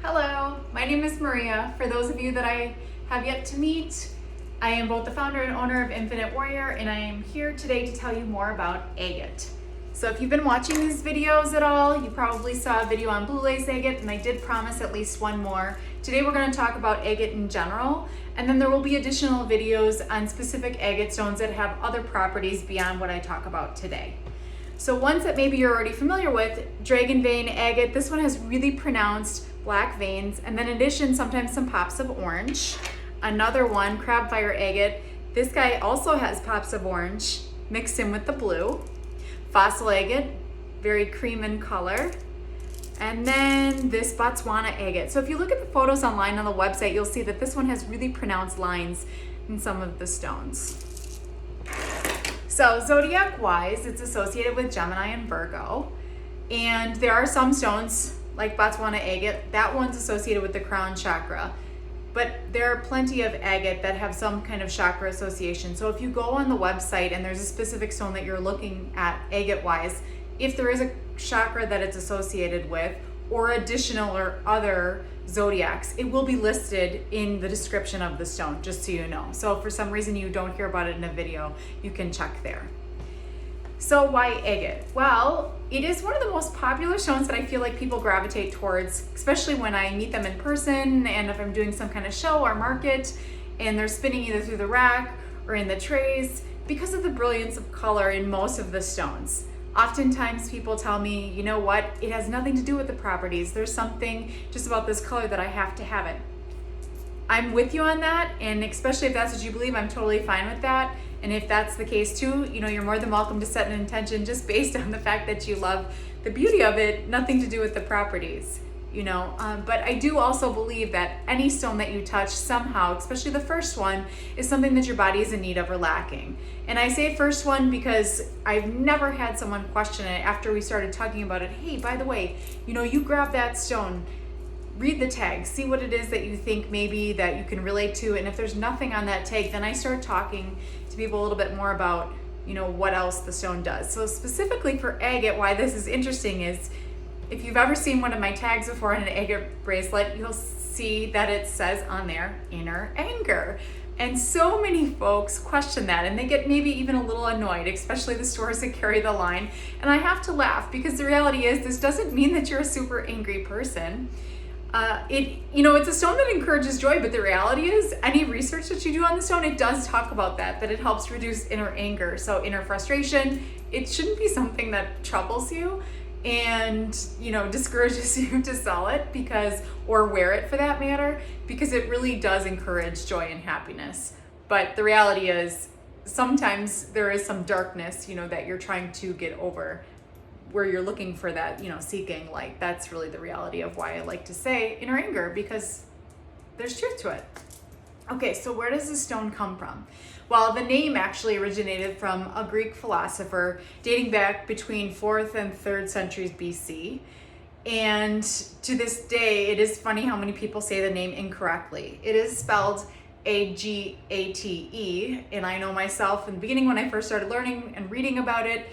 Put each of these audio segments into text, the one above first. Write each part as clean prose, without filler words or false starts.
Hello, my name is Maria. For those of you that I have yet to meet, I am both the founder and owner of Infinite Warrior, and I am here today to tell you more about agate. So if you've been watching these videos at all, you probably saw a video on blue lace agate, and I did promise at least one more. Today we're going to talk about agate in general, and then there will be additional videos on specific agate stones that have other properties beyond what I talk about today. So ones that maybe you're already familiar with, dragon vein agate, this one has really pronounced black veins, and then in addition, sometimes some pops of orange. Another one, crab fire agate, this guy also has pops of orange mixed in with the blue. Fossil agate, very cream in color. And then this Botswana agate. So if you look at the photos online on the website, you'll see that this one has really pronounced lines in some of the stones. So zodiac wise, it's associated with Gemini and Virgo. And there are some stones like Botswana agate, that one's associated with the crown chakra. But there are plenty of agate that have some kind of chakra association. So if you go on the website and there's a specific stone that you're looking at agate wise, if there is a chakra that it's associated with or additional or other zodiacs, it will be listed in the description of the stone, just so you know. So if for some reason you don't hear about it in a video, you can check there. So why agate? Well, it is one of the most popular stones that I feel like people gravitate towards, especially when I meet them in person and if I'm doing some kind of show or market and they're spinning either through the rack or in the trays because of the brilliance of color in most of the stones. Oftentimes people tell me, you know what, it has nothing to do with the properties. There's something just about this color that I have to have it. I'm with you on that, and especially if that's what you believe, I'm totally fine with that. And if that's the case too, you know, you're more than welcome to set an intention just based on the fact that you love the beauty of it, nothing to do with the properties, you know. But I do also believe that any stone that you touch somehow, especially the first one, is something that your body is in need of or lacking. And I say first one because I've never had someone question it after we started talking about it. Hey, by the way, you know, you grab that stone, read the tag, see what it is that you think maybe that you can relate to, and if there's nothing on that tag, then I start talking to people a little bit more about, you know, what else the stone does. So specifically for agate, why this is interesting is if you've ever seen one of my tags before in an agate bracelet, you'll see that it says on there, inner anger. And so many folks question that, and they get maybe even a little annoyed, especially the stores that carry the line. And I have to laugh because the reality is this doesn't mean that you're a super angry person. It's a stone that encourages joy, but the reality is any research that you do on the stone, it does talk about that it helps reduce inner anger. So inner frustration, it shouldn't be something that troubles you and, you know, discourages you to sell it or wear it for that matter, because it really does encourage joy and happiness. But the reality is sometimes there is some darkness, you know, that you're trying to get over, where you're looking for that, you know, seeking light. That's really the reality of why I like to say inner anger, because there's truth to it. Okay, so where does the stone come from? Well, the name actually originated from a Greek philosopher dating back between 4th and 3rd centuries BC. And to this day, it is funny how many people say the name incorrectly. It is spelled Agate, and I know myself in the beginning when I first started learning and reading about it,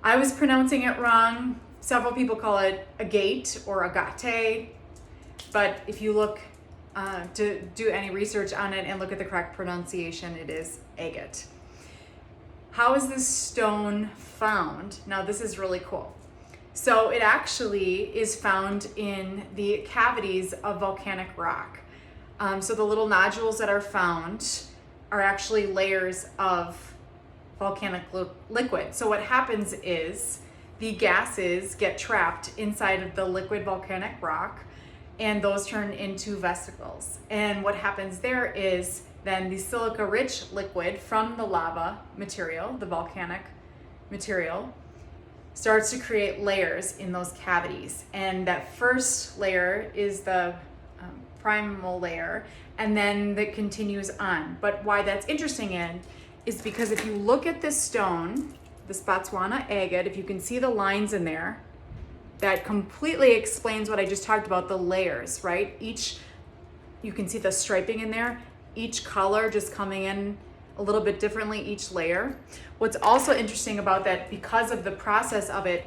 I was pronouncing it wrong. Several people call it Agate or Agate, but if you look to do any research on it and look at the correct pronunciation, it is agate. How is this stone found? Now this is really cool. So it actually is found in the cavities of volcanic rock. So the little nodules that are found are actually layers of volcanic liquid. So what happens is the gases get trapped inside of the liquid volcanic rock, and those turn into vesicles. And what happens there is then the silica-rich liquid from the lava material, the volcanic material, starts to create layers in those cavities. And that first layer is the primal layer, and then that continues on. But why that's interesting is because if you look at this stone, this Botswana agate, if you can see the lines in there, that completely explains what I just talked about, the layers, right? You can see the striping in there, each color just coming in a little bit differently, each layer. What's also interesting about that, because of the process of it,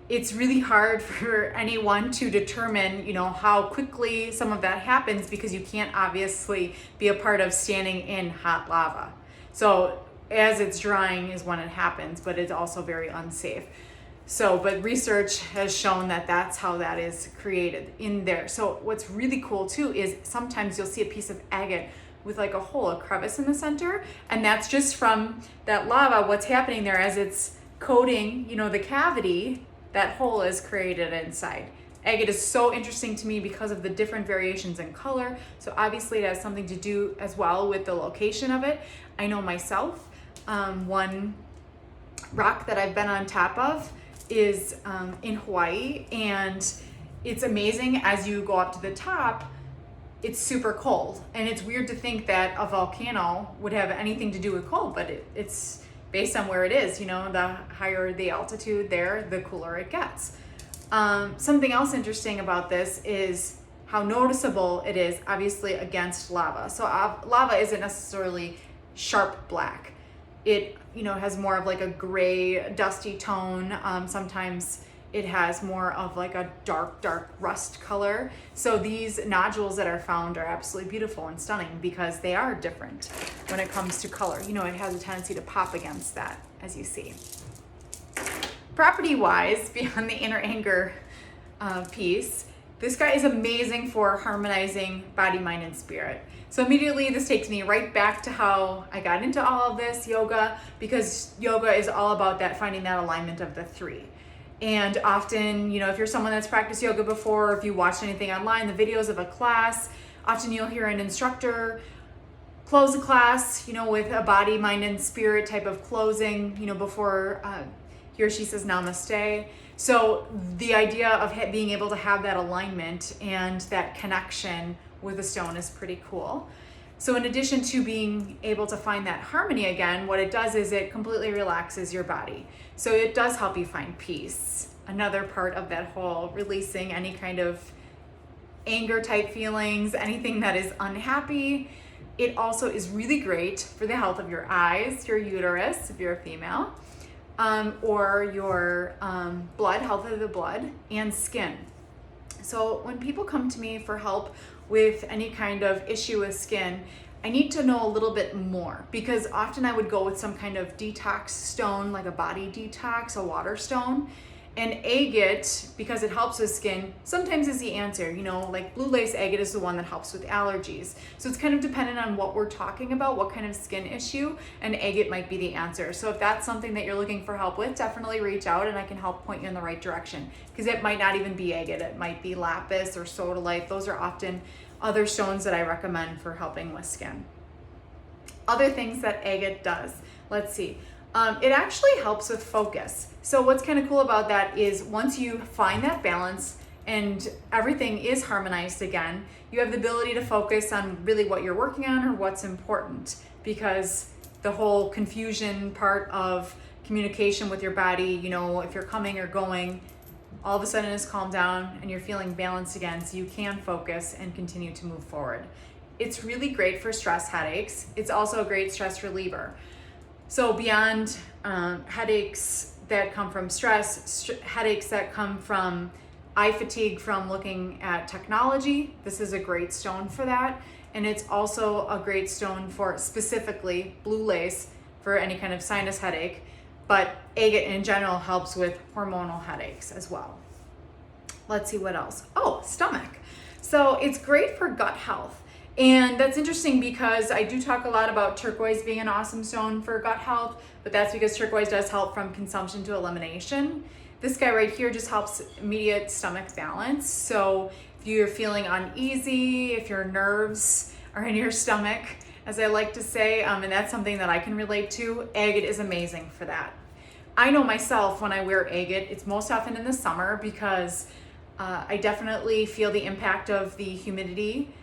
it's really hard for anyone to determine, how quickly some of that happens, because you can't obviously be a part of standing in hot lava. So as it's drying is when it happens, but it's also very unsafe. So, but research has shown that that's how that is created in there. So what's really cool too is sometimes you'll see a piece of agate with like a hole, a crevice in the center, and that's just from that lava. What's happening there as it's coating, the cavity, that hole is created inside. Agate is so interesting to me because of the different variations in color. So obviously it has something to do as well with the location of it. I know myself, one rock that I've been on top of is in Hawaii, and it's amazing. As you go up to the top, it's super cold, and it's weird to think that a volcano would have anything to do with cold, but it's based on where it is. The higher the altitude there, the cooler it gets. Something else interesting about this is how noticeable it is, obviously, against lava. So lava isn't necessarily sharp black. It has more of like a gray, dusty tone. Sometimes it has more of like a dark rust color. So these nodules that are found are absolutely beautiful and stunning because they are different when it comes to color. It has a tendency to pop against that, as you see. Property-wise, beyond the inner anger piece, this guy is amazing for harmonizing body, mind, and spirit. So immediately this takes me right back to how I got into all of this yoga, because yoga is all about that, finding that alignment of the three. And often, if you're someone that's practiced yoga before, or if you watched anything online, the videos of a class, often you'll hear an instructor close a class, with a body, mind, and spirit type of closing, before he or she says namaste. So the idea of being able to have that alignment and that connection with a stone is pretty cool. So in addition to being able to find that harmony again, what it does is it completely relaxes your body. So it does help you find peace. Another part of that whole releasing any kind of anger type feelings, anything that is unhappy. It also is really great for the health of your eyes, your uterus, if you're a female, or your blood, health of the blood, and skin. So when people come to me for help with any kind of issue with skin, I need to know a little bit more, because often I would go with some kind of detox stone, like a body detox, a water stone. And agate, because it helps with skin, sometimes is the answer. Like blue lace agate is the one that helps with allergies. So it's kind of dependent on what we're talking about, what kind of skin issue, and agate might be the answer. So if that's something that you're looking for help with, definitely reach out and I can help point you in the right direction, because it might not even be agate. It might be lapis or sodalite. Those are often other stones that I recommend for helping with skin. Other things that agate does, let's see. It actually helps with focus. So what's kind of cool about that is once you find that balance and everything is harmonized again, you have the ability to focus on really what you're working on or what's important, because the whole confusion part of communication with your body, if you're coming or going, all of a sudden it's calmed down and you're feeling balanced again, so you can focus and continue to move forward. It's really great for stress headaches. It's also a great stress reliever. So beyond headaches that come from stress, headaches that come from eye fatigue from looking at technology, this is a great stone for that. And it's also a great stone for specifically blue lace for any kind of sinus headache, but agate in general helps with hormonal headaches as well. Let's see what else. Oh, stomach. So it's great for gut health. And that's interesting because I do talk a lot about turquoise being an awesome stone for gut health, but that's because turquoise does help from consumption to elimination. This guy right here just helps immediate stomach balance. So if you're feeling uneasy, if your nerves are in your stomach, as I like to say, and that's something that I can relate to, agate is amazing for that. I know myself when I wear agate, it's most often in the summer because I definitely feel the impact of the humidity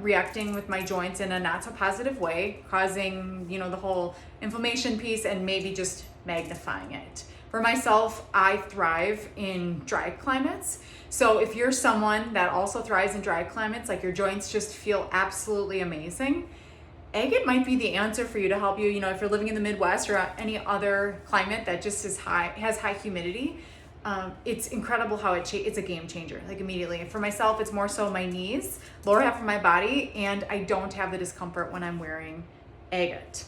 reacting with my joints in a not so positive way, causing, the whole inflammation piece and maybe just magnifying it. For myself, I thrive in dry climates. So if you're someone that also thrives in dry climates, like your joints just feel absolutely amazing, agate might be the answer for you to help you, if you're living in the Midwest or any other climate that just has high humidity. it's incredible how it's a game changer, like immediately. For myself, it's more so my knees, lower half of my body, and I don't have the discomfort when I'm wearing agate.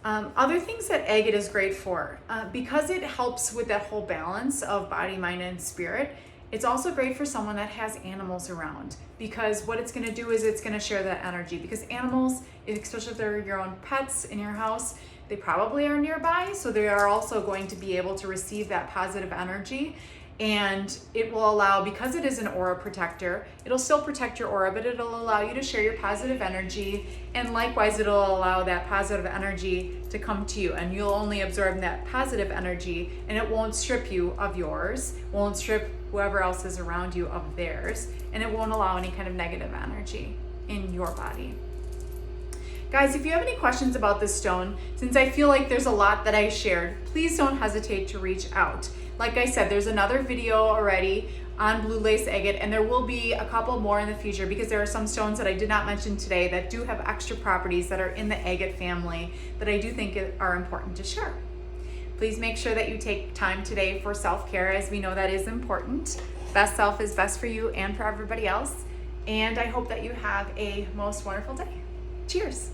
Other things that agate is great for, because it helps with that whole balance of body, mind, and spirit. It's also great for someone that has animals around, because what it's going to do is it's going to share that energy, because animals, especially if they're your own pets in your house, they probably are nearby, so they are also going to be able to receive that positive energy. And it will allow, because it is an aura protector, it'll still protect your aura, but it'll allow you to share your positive energy. And likewise, it'll allow that positive energy to come to you, and you'll only absorb that positive energy, and it won't strip you of yours, won't strip whoever else is around you of theirs, and it won't allow any kind of negative energy in your body. Guys, if you have any questions about this stone, since I feel like there's a lot that I shared, please don't hesitate to reach out. Like I said, there's another video already on blue lace agate, and there will be a couple more in the future, because there are some stones that I did not mention today that do have extra properties that are in the agate family that I do think are important to share. Please make sure that you take time today for self-care, as we know that is important. Best self is best for you and for everybody else. And I hope that you have a most wonderful day. Cheers.